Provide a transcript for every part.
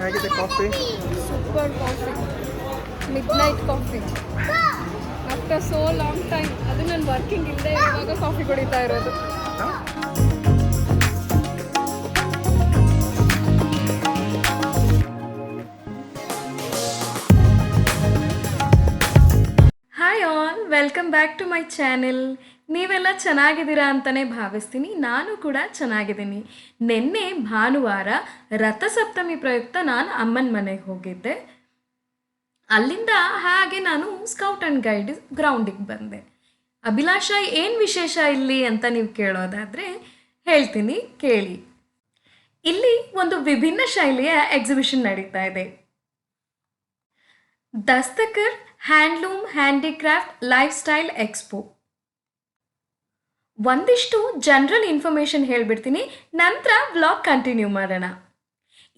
ಹೇಗಿದೆ coffee? Super coffee, midnight coffee. After so long time, ಅದು ನಾನು working ಇಲ್ಲದೆ ಇರುವಾಗ ಕಾಫಿ ಕುಡಿತಾ ಇರೋದು. Hi all, welcome back to my channel. ನೀವೆಲ್ಲ ಚೆನ್ನಾಗಿದ್ದೀರಾ ಅಂತಲೇ ಭಾವಿಸ್ತೀನಿ. ನಾನು ಕೂಡ ಚೆನ್ನಾಗಿದ್ದೀನಿ. ನಿನ್ನೆ ಭಾನುವಾರ ರಥಸಪ್ತಮಿ ಪ್ರಯುಕ್ತ ನಾನು ಅಮ್ಮನ ಮನೆಗೆ ಹೋಗಿದ್ದೆ. ಅಲ್ಲಿಂದ ಹಾಗೆ ನಾನು ಸ್ಕೌಟ್ ಆ್ಯಂಡ್ ಗೈಡ್ ಗ್ರೌಂಡಿಗೆ ಬಂದೆ. ಅಭಿಲಾಷ, ಏನು ವಿಶೇಷ ಇಲ್ಲಿ ಅಂತ ನೀವು ಕೇಳೋದಾದರೆ ಹೇಳ್ತೀನಿ, ಕೇಳಿ. ಇಲ್ಲಿ ಒಂದು ವಿಭಿನ್ನ ಶೈಲಿಯ ಎಕ್ಸಿಬಿಷನ್ ನಡೀತಾ ಇದೆ. Dastkar handloom handicraft life style expo. ಒಂದಿಷ್ಟು ಜನರಲ್ ಇನ್ಫಾರ್ಮೇಷನ್ ಹೇಳ್ಬಿಡ್ತೀನಿ, ನಂತರ ವ್ಲಾಗ್ ಕಂಟಿನ್ಯೂ ಮಾಡೋಣ.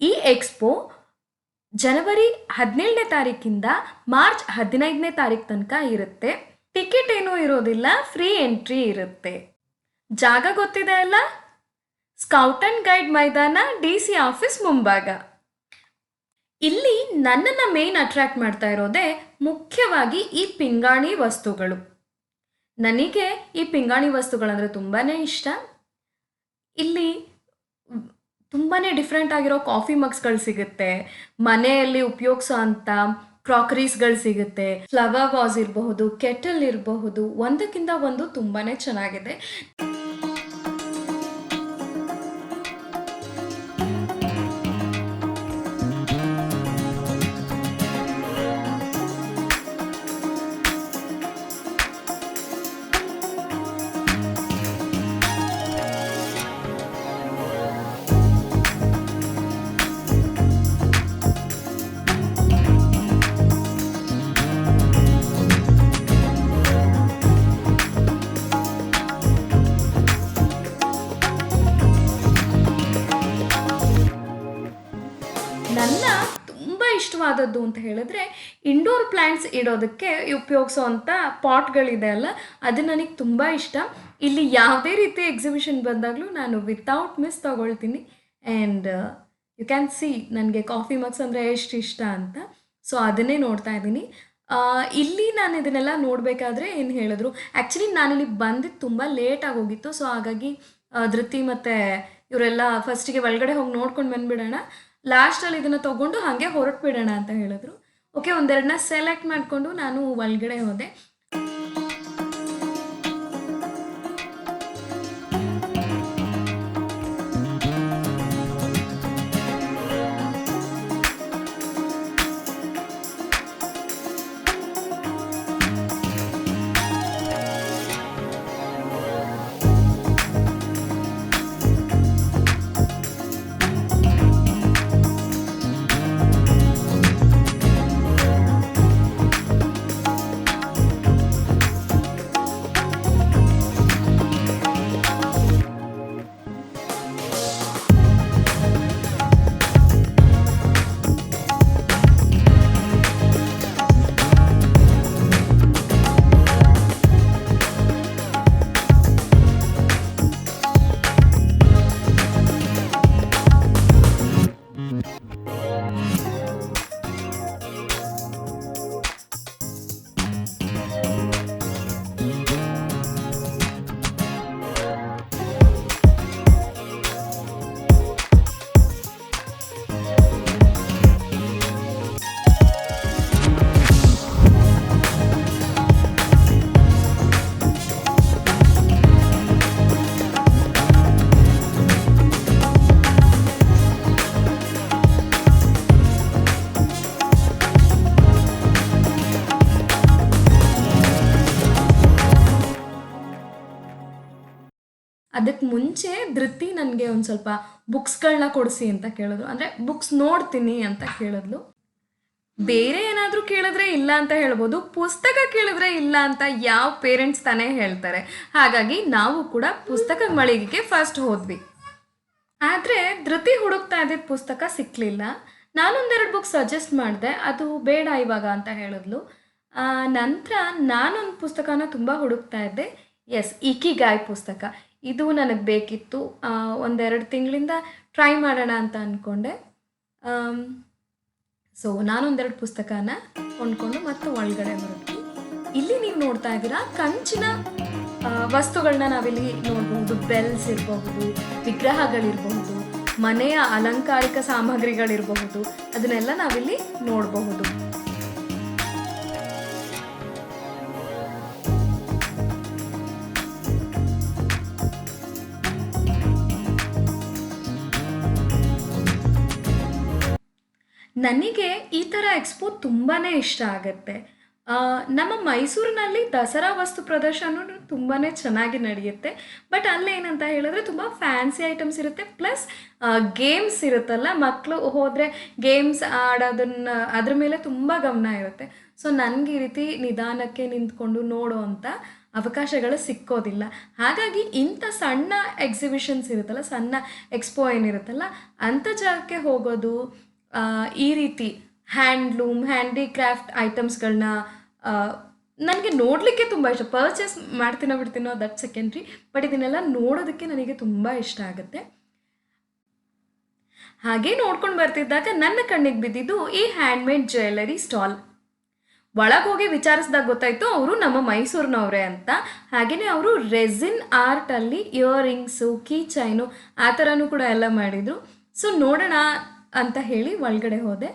ಈ ಎಕ್ಸ್ಪೋ ಜನವರಿ 17ನೇ ತಾರೀಕಿಂದ ಮಾರ್ಚ್ 15ನೇ ತಾರೀಕು ತನಕ ಇರುತ್ತೆ. ಟಿಕೆಟ್ ಏನೂ ಇರೋದಿಲ್ಲ, ಫ್ರೀ ಎಂಟ್ರಿ ಇರುತ್ತೆ. ಜಾಗ ಗೊತ್ತಿದೆ ಅಲ್ಲ? ಸ್ಕೌಟ್ ಆ್ಯಂಡ್ ಗೈಡ್ ಮೈದಾನ, DC ಆಫೀಸ್ ಮುಂಭಾಗ. ಇಲ್ಲಿ ನನ್ನನ್ನು ಮೇನ್ ಅಟ್ರ್ಯಾಕ್ಟ್ ಮಾಡ್ತಾ ಇರೋದೇ ಮುಖ್ಯವಾಗಿ ಈ ಪಿಂಗಾಣಿ ವಸ್ತುಗಳು. ನನಗೆ ಈ ಪಿಂಗಾಣಿ ವಸ್ತುಗಳಂದರೆ ತುಂಬಾ ಇಷ್ಟ. ಇಲ್ಲಿ ತುಂಬಾ ಡಿಫ್ರೆಂಟ್ ಆಗಿರೋ ಕಾಫಿ ಮಗ್ಸ್ಗಳು ಸಿಗುತ್ತೆ, ಮನೆಯಲ್ಲಿ ಉಪಯೋಗಿಸೋ ಅಂಥ ಕ್ರಾಕರೀಸ್ಗಳು ಸಿಗುತ್ತೆ, ಫ್ಲವರ್ ವಾಸ್ ಇರಬಹುದು, ಕೆಟಲ್ ಇರಬಹುದು, ಒಂದಕ್ಕಿಂತ ಒಂದು ತುಂಬಾ ಚೆನ್ನಾಗಿದೆ. ನನ್ನ ತುಂಬ ಇಷ್ಟವಾದದ್ದು ಅಂತ ಹೇಳಿದ್ರೆ ಇಂಡೋರ್ ಪ್ಲ್ಯಾಂಟ್ಸ್ ಇಡೋದಕ್ಕೆ ಉಪಯೋಗಿಸೋ ಅಂಥ ಪಾಟ್ಗಳಿದೆ ಅಲ್ಲ, ಅದು ನನಗೆ ತುಂಬ ಇಷ್ಟ. ಇಲ್ಲಿ ಯಾವುದೇ ರೀತಿ ಎಕ್ಸಿಬಿಷನ್ ಬಂದಾಗಲೂ ನಾನು ವಿತೌಟ್ ಮಿಸ್ ತೊಗೊಳ್ತೀನಿ. ಆ್ಯಂಡ್ ಯು ಕ್ಯಾನ್ ಸಿ ನನಗೆ ಕಾಫಿ ಮಗ್ಸ್ ಅಂದರೆ ಎಷ್ಟು ಇಷ್ಟ ಅಂತ. ಸೊ ಅದನ್ನೇ ನೋಡ್ತಾ ಇದ್ದೀನಿ. ಇಲ್ಲಿ ನಾನು ಇದನ್ನೆಲ್ಲ ನೋಡಬೇಕಾದ್ರೆ ಏನು ಹೇಳಿದ್ರು, ಆ್ಯಕ್ಚುಲಿ ನಾನಿಲ್ಲಿ ಬಂದಿದ್ದು ತುಂಬ ಲೇಟಾಗಿ ಹೋಗಿತ್ತು. ಸೊ ಹಾಗಾಗಿ ಧೃತಿ ಮತ್ತು ಇವರೆಲ್ಲ ಫಸ್ಟಿಗೆ ಒಳಗಡೆ ಹೋಗಿ ನೋಡ್ಕೊಂಡು ಬಂದುಬಿಡೋಣ, ಲಾಸ್ಟಲ್ಲಿ ಇದನ್ನು ತೊಗೊಂಡು ಹಾಗೆ ಹೊರಟುಬಿಡೋಣ ಅಂತ ಹೇಳಿದ್ರು. ಓಕೆ, ಒಂದೆರಡನ್ನ ಸೆಲೆಕ್ಟ್ ಮಾಡಿಕೊಂಡು ನಾನು ಒಳಗಡೆ ಹೋದೆ. ಅದಕ್ಕೆ ಮುಂಚೆ ಧೃತಿ ನನಗೆ ಒಂದು ಸ್ವಲ್ಪ ಬುಕ್ಸ್ಗಳನ್ನ ಕೊಡಿಸಿ ಅಂತ ಕೇಳಿದ್ರು. ಅಂದರೆ ಬುಕ್ಸ್ ನೋಡ್ತೀನಿ ಅಂತ ಕೇಳಿದ್ಲು. ಬೇರೆ ಏನಾದರೂ ಕೇಳಿದ್ರೆ ಇಲ್ಲ ಅಂತ ಹೇಳ್ಬೋದು, ಪುಸ್ತಕ ಕೇಳಿದ್ರೆ ಇಲ್ಲ ಅಂತ ಯಾವ ಪೇರೆಂಟ್ಸ್ ತಾನೇ ಹೇಳ್ತಾರೆ. ಹಾಗಾಗಿ ನಾವು ಕೂಡ ಪುಸ್ತಕ ಮಳಿಗೆಗೆ ಫಸ್ಟ್ ಹೋದ್ವಿ. ಆದರೆ ಧೃತಿ ಹುಡುಕ್ತಾ ಇದ್ದಿದ್ದ ಪುಸ್ತಕ ಸಿಕ್ಕಲಿಲ್ಲ. ನಾನೊಂದೆರಡು ಬುಕ್ ಸಜೆಸ್ಟ್ ಮಾಡಿದೆ, ಅದು ಬೇಡ ಇವಾಗ ಅಂತ ಹೇಳಿದ್ಲು. ನಂತರ ನಾನೊಂದು ಪುಸ್ತಕನ ತುಂಬ ಹುಡುಕ್ತಾ ಇದ್ದೆ. ಎಸ್, ಇಕಿಗಾಯ್ ಪುಸ್ತಕ. ಇದು ನನಗೆ ಬೇಕಿತ್ತು. ಒಂದೆರಡು ತಿಂಗಳಿಂದ ಟ್ರೈ ಮಾಡೋಣ ಅಂತ ಅಂದ್ಕೊಂಡೆ. ಸೊ ನಾನೊಂದೆರಡು ಪುಸ್ತಕನ ಕೊಂಡ್ಕೊಂಡು ಮತ್ತು ಒಳಗಡೆ ಹೊರಟ್ವಿ. ಇಲ್ಲಿ ನೀವು ನೋಡ್ತಾ ಇದ್ದೀರಾ ಕಂಚಿನ ವಸ್ತುಗಳನ್ನ ನಾವಿಲ್ಲಿ ನೋಡಬಹುದು. ಬೆಲ್ಸ್ ಇರಬಹುದು, ವಿಗ್ರಹಗಳಿರಬಹುದು, ಮನೆಯ ಅಲಂಕಾರಿಕ ಸಾಮಗ್ರಿಗಳಿರಬಹುದು, ಅದನ್ನೆಲ್ಲ ನಾವಿಲ್ಲಿ ನೋಡಬಹುದು. ನನಗೆ ಈ ಥರ ಎಕ್ಸ್ಪೋ ತುಂಬಾ ಇಷ್ಟ ಆಗುತ್ತೆ. ನಮ್ಮ ಮೈಸೂರಿನಲ್ಲಿ ದಸರಾ ವಸ್ತು ಪ್ರದರ್ಶನ ತುಂಬಾ ಚೆನ್ನಾಗಿ ನಡೆಯುತ್ತೆ. ಬಟ್ ಅಲ್ಲೇನಂತ ಹೇಳಿದ್ರೆ ತುಂಬ ಫ್ಯಾನ್ಸಿ ಐಟಮ್ಸ್ ಇರುತ್ತೆ, ಪ್ಲಸ್ ಗೇಮ್ಸ್ ಇರುತ್ತಲ್ಲ, ಮಕ್ಕಳು ಹೋದರೆ ಗೇಮ್ಸ್ ಆಡೋದನ್ನ ಅದ್ರ ಮೇಲೆ ತುಂಬ ಗಮನ ಇರುತ್ತೆ. ಸೊ ನನಗೆ ಈ ರೀತಿ ನಿಧಾನಕ್ಕೆ ನಿಂತ್ಕೊಂಡು ನೋಡೋ ಅಂಥ ಅವಕಾಶಗಳು ಸಿಕ್ಕೋದಿಲ್ಲ. ಹಾಗಾಗಿ ಇಂಥ ಸಣ್ಣ ಎಕ್ಸಿಬಿಷನ್ಸ್ ಇರುತ್ತಲ್ಲ, ಸಣ್ಣ ಎಕ್ಸ್ಪೋ ಏನಿರುತ್ತಲ್ಲ, ಅಂಥ ಜಾಗಕ್ಕೆ ಹೋಗೋದು, ಈ ರೀತಿ ಹ್ಯಾಂಡ್ಲೂಮ್, ಹ್ಯಾಂಡಿಕ್ರಾಫ್ಟ್ ಐಟಮ್ಸ್ಗಳನ್ನ ನನಗೆ ನೋಡಲಿಕ್ಕೆ ತುಂಬ ಇಷ್ಟ. ಪರ್ಚೇಸ್ ಮಾಡ್ತೀನೋ ಬಿಡ್ತೀನೋ ದಟ್ ಸೆಕೆಂಡ್ರಿ, ಬಟ್ ಇದನ್ನೆಲ್ಲ ನೋಡೋದಕ್ಕೆ ನನಗೆ ತುಂಬ ಇಷ್ಟ ಆಗುತ್ತೆ. ಹಾಗೆ ನೋಡ್ಕೊಂಡು ಬರ್ತಿದ್ದಾಗ ನನ್ನ ಕಣ್ಣಿಗೆ ಬಿದ್ದಿದ್ದು ಈ ಹ್ಯಾಂಡ್ಮೇಡ್ ಜ್ಯುವೆಲರಿ ಸ್ಟಾಲ್. ಒಳಗೆ ಹೋಗಿ ವಿಚಾರಿಸಿದಾಗ ಗೊತ್ತಾಯಿತು ಅವರು ನಮ್ಮ ಮೈಸೂರಿನವರೇ ಅಂತ. ಹಾಗೆಯೇ ಅವರು ರೆಸಿನ್ ಆರ್ಟಲ್ಲಿ ಇಯರಿಂಗ್ಸು, ಕೀ ಚೈನು ಆ ಥರನೂ ಕೂಡ ಎಲ್ಲ ಮಾಡಿದರು. ಸೊ ನೋಡೋಣ ಅಂತ ಹೇಳಿ ಒಳಗಡೆ ಹೋದೆ.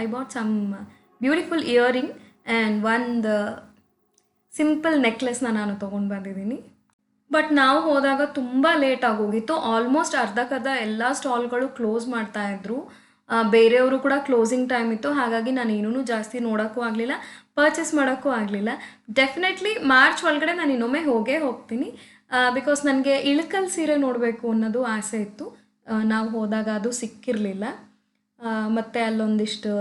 I bought some beautiful earring and ಒಂದು ಸಿಂಪಲ್ ನೆಕ್ಲೆಸ್ನ ನಾನು ತೊಗೊಂಡು ಬಂದಿದ್ದೀನಿ. ಬಟ್ ನಾವು ಹೋದಾಗ ತುಂಬ ಲೇಟ್ ಆಗೋಗಿತ್ತು. ಆಲ್ಮೋಸ್ಟ್ ಅರ್ಧಕ್ಕರ್ಧ ಎಲ್ಲ ಸ್ಟಾಲ್ಗಳು ಕ್ಲೋಸ್ ಮಾಡ್ತಾಯಿದ್ರು. ಬೇರೆಯವರು ಕೂಡ ಕ್ಲೋಸಿಂಗ್ ಟೈಮ್ ಇತ್ತು. ಹಾಗಾಗಿ ನಾನು ಏನೂ ಜಾಸ್ತಿ ನೋಡೋಕ್ಕೂ ಆಗಲಿಲ್ಲ, ಪರ್ಚೇಸ್ ಮಾಡೋಕ್ಕೂ ಆಗಲಿಲ್ಲ. ಡೆಫಿನೆಟ್ಲಿ ಮಾರ್ಚ್ ಒಳಗಡೆ ನಾನು ಇನ್ನೊಮ್ಮೆ ಹೋಗ್ತೀನಿ. ಬಿಕಾಸ್ ನನಗೆ ಇಳಕಲ್ ಸೀರೆ ನೋಡಬೇಕು ಅನ್ನೋದು ಆಸೆ ಇತ್ತು. ನಾವು ಹೋದಾಗ ಅದು ಸಿಕ್ಕಿರಲಿಲ್ಲ. ಮತ್ತು ಅಲ್ಲೊಂದಿಷ್ಟು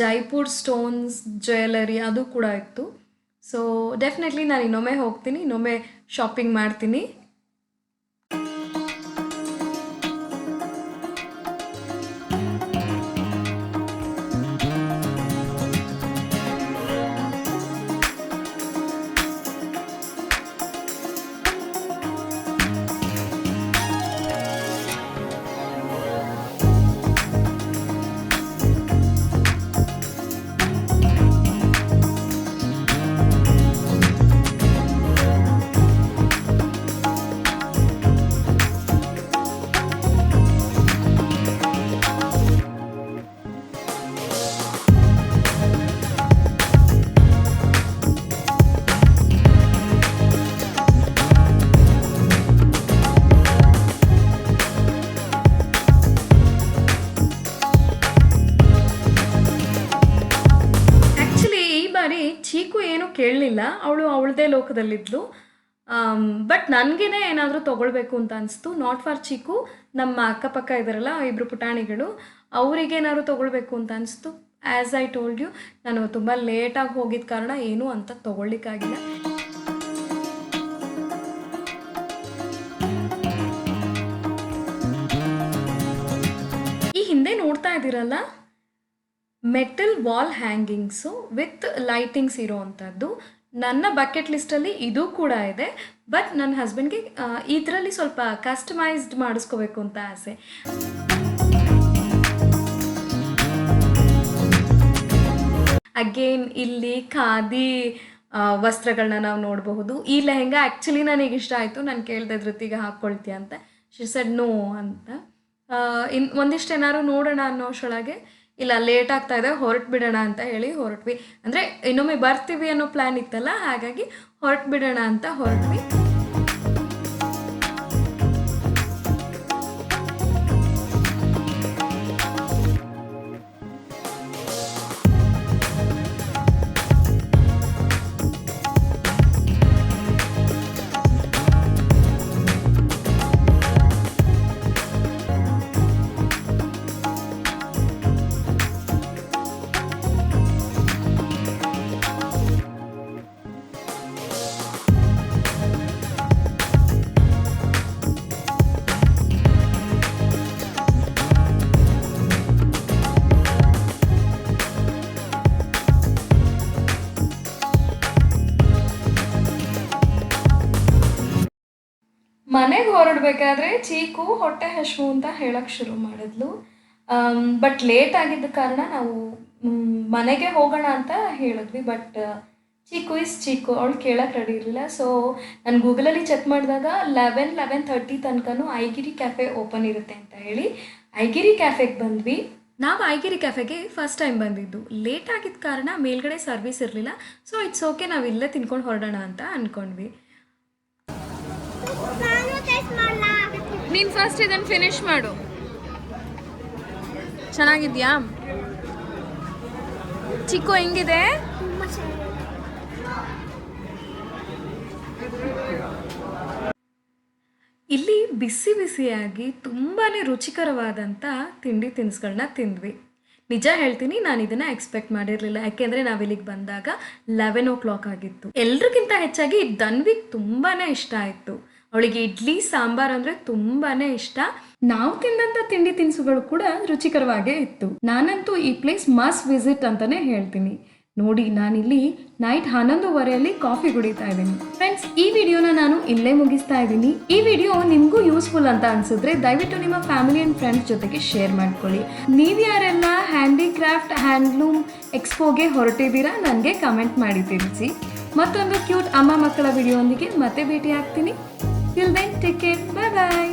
ಜೈಪುರ್ ಸ್ಟೋನ್ಸ್ ಜ್ಯುವೆಲರಿ ಅದು ಕೂಡ ಇತ್ತು. ಸೊ ಡೆಫಿನೆಟ್ಲಿ ನಾನು ಇನ್ನೊಮ್ಮೆ ಹೋಗ್ತೀನಿ, ಇನ್ನೊಮ್ಮೆ ಶಾಪಿಂಗ್ ಮಾಡ್ತೀನಿ. ಚೀಕು ಏನೂ ಕೇಳಲಿಲ್ಲ, ಅವಳು ಅವಳದೇ ಲೋಕದಲ್ಲಿದ್ಲು. ಬಟ್ ನನಗೇ ಏನಾದರೂ ತೊಗೊಳ್ಬೇಕು ಅಂತ ಅನಿಸ್ತು. ನಾಟ್ ಫಾರ್ ಚೀಕು, ನಮ್ಮ ಅಕ್ಕಪಕ್ಕ ಇದ್ದಾರಲ್ಲ ಇಬ್ಬರು ಪುಟಾಣಿಗಳು, ಅವರಿಗೇನಾದ್ರು ತೊಗೊಳ್ಬೇಕು ಅಂತ ಅನಿಸ್ತು. ಆ್ಯಸ್ ಐ ಟೋಲ್ಡ್ ಯು, ನಾನು ತುಂಬ ಲೇಟಾಗಿ ಹೋಗಿದ್ದ ಕಾರಣ ಏನೂ ಅಂತ ತೊಗೊಳ್ಲಿಕ್ಕಾಗಿಲ್ಲ. ಇದ್ದೀರಲ್ಲ, metal wall hangings with lightings ಇರೋ ಅಂಥದ್ದು. ನನ್ನ ಬಕೆಟ್ ಲಿಸ್ಟಲ್ಲಿ ಇದು ಕೂಡ ಇದೆ. ಬಟ್ ನನ್ನ ಹಸ್ಬೆಂಡ್ಗೆ ಇದರಲ್ಲಿ ಸ್ವಲ್ಪ ಕಸ್ಟಮೈಸ್ಡ್ ಮಾಡಿಸ್ಕೋಬೇಕು ಅಂತ ಆಸೆ. ಅಗೇನ್ ಇಲ್ಲಿ ಖಾದಿ ವಸ್ತ್ರಗಳನ್ನ ನಾವು ನೋಡಬಹುದು. ಈ ಲೆಹೆಂಗಾ ಆ್ಯಕ್ಚುಲಿ ನನಗೆ ಇಷ್ಟ ಆಯಿತು. ನಾನು ಕೇಳಿದೆ ಧೃತಿಗೆ ಹಾಕ್ಕೊಳ್ತೀಯ ಅಂತ. ಶಿ ಸೆಡ್ ನೋ ಅಂತ. ಒಂದಿಷ್ಟು ಏನಾದ್ರು ನೋಡೋಣ ಅನ್ನೋ ಅಷ್ಟರೊಳಗೆ ಇಲ್ಲ ಲೇಟ್ ಆಗ್ತಾ ಇದೆ, ಹೊರಟು ಬಿಡೋಣ ಅಂತ ಹೇಳಿ ಹೊರಟ್ವಿ. ಅಂದರೆ ಇನ್ನೊಮ್ಮೆ ಬರ್ತೀವಿ ಅನ್ನೋ ಪ್ಲ್ಯಾನ್ ಇತ್ತಲ್ಲ, ಹಾಗಾಗಿ ಹೊರಟು ಬಿಡೋಣ ಅಂತ ಹೊರಟ್ವಿ. ಮನೆಗೆ ಹೊರಡಬೇಕಾದ್ರೆ ಚೀಕು ಹೊಟ್ಟೆ ಹಸಿವು ಅಂತ ಹೇಳಕ್ಕೆ ಶುರು ಮಾಡಿದ್ಲು. ಬಟ್ ಲೇಟ್ ಆಗಿದ್ದ ಕಾರಣ ನಾವು ಮನೆಗೆ ಹೋಗೋಣ ಅಂತ ಹೇಳಿದ್ವಿ. ಬಟ್ ಚೀಕು ಅವಳು ಕೇಳಕ್ಕೆ ರೆಡಿ ಇರಲಿಲ್ಲ. ಸೊ ನಾನು ಗೂಗಲಲ್ಲಿ ಚೆಕ್ ಮಾಡಿದಾಗ 11:30 ತನಕನೂ ಐಗಿರಿ ಕ್ಯಾಫೆ ಓಪನ್ ಇರುತ್ತೆ ಅಂತ ಹೇಳಿ ಐಗಿರಿ ಕ್ಯಾಫೆಗೆ ಬಂದ್ವಿ. ನಾವು ಐಗಿರಿ ಕ್ಯಾಫೆಗೆ ಫಸ್ಟ್ ಟೈಮ್ ಬಂದಿದ್ದು. ಲೇಟ್ ಆಗಿದ್ದ ಕಾರಣ ಮೇಲ್ಗಡೆ ಸರ್ವಿಸ್ ಇರಲಿಲ್ಲ. ಸೊ ಇಟ್ಸ್ ಓಕೆ, ನಾವು ಇಲ್ಲೇ ತಿನ್ಕೊಂಡು ಹೊರಡೋಣ ಅಂತ ಅಂದ್ಕೊಂಡ್ವಿ. ನೀನು ಫಸ್ಟ್ ಇದನ್ನು ಫಿನಿಶ್ ಮಾಡು. ಚೆನ್ನಾಗಿದ್ಯಾ ಚಿಕ್ಕು? ಹೆಂಗಿದೆ? ಇಲ್ಲಿ ಬಿಸಿ ಬಿಸಿಯಾಗಿ ತುಂಬಾ ರುಚಿಕರವಾದಂಥ ತಿಂಡಿ ತಿನಿಸುಗಳನ್ನ ತಿಂದ್ವಿ. ನಿಜ ಹೇಳ್ತೀನಿ, ನಾನು ಇದನ್ನು ಎಕ್ಸ್ಪೆಕ್ಟ್ ಮಾಡಿರಲಿಲ್ಲ. ಯಾಕೆಂದರೆ ನಾವಿಲ್ಲಿಗೆ ಬಂದಾಗ 11 o'clock ಆಗಿತ್ತು. ಎಲ್ರಿಗಿಂತ ಹೆಚ್ಚಾಗಿ ಧನ್ವಿಗೆ ತುಂಬಾ ಇಷ್ಟ ಆಯಿತು. ಅವಳಿಗೆ ಇಡ್ಲಿ ಸಾಂಬಾರ್ ಅಂದರೆ ತುಂಬಾ ಇಷ್ಟ. ನಾವು ತಿಂದಂಥ ತಿಂಡಿ ತಿನಿಸುಗಳು ಕೂಡ ರುಚಿಕರವಾಗೇ ಇತ್ತು. ನಾನಂತೂ ಈ ಪ್ಲೇಸ್ ಮಸ್ಟ್ ವಿಸಿಟ್ ಅಂತಲೇ ಹೇಳ್ತೀನಿ. ನೋಡಿ, ನಾನಿಲ್ಲಿ ನೈಟ್ 11:30 ಕಾಫಿ ಕುಡಿತಾ ಇದ್ದೀನಿ. ಫ್ರೆಂಡ್ಸ್, ಈ ವಿಡಿಯೋನ ನಾನು ಇಲ್ಲೇ ಮುಗಿಸ್ತಾ ಇದ್ದೀನಿ. ಈ ವಿಡಿಯೋ ನಿಮಗೂ ಯೂಸ್ಫುಲ್ ಅಂತ ಅನ್ಸಿದ್ರೆ ದಯವಿಟ್ಟು ನಿಮ್ಮ ಫ್ಯಾಮಿಲಿ ಆ್ಯಂಡ್ ಫ್ರೆಂಡ್ಸ್ ಜೊತೆಗೆ ಶೇರ್ ಮಾಡ್ಕೊಳ್ಳಿ. ನೀವು ಯಾರೆಲ್ಲ ಹ್ಯಾಂಡಿಕ್ರಾಫ್ಟ್ ಹ್ಯಾಂಡ್ಲೂಮ್ ಎಕ್ಸ್ಪೋಗೆ ಹೊರಟಿದ್ದೀರಾ ನನಗೆ ಕಮೆಂಟ್ ಮಾಡಿ ತಿಳಿಸಿ. ಮತ್ತೊಂದು ಕ್ಯೂಟ್ ಅಮ್ಮ ಮಕ್ಕಳ ವಿಡಿಯೋ ಒಂದಿಗೆ ಮತ್ತೆ ಭೇಟಿ ಆಗ್ತೀನಿ. ಟಿಲ್ ದೆನ್ ಟೇಕ್ ಕೇರ್, ಬಾಯ್ ಬಾಯ್.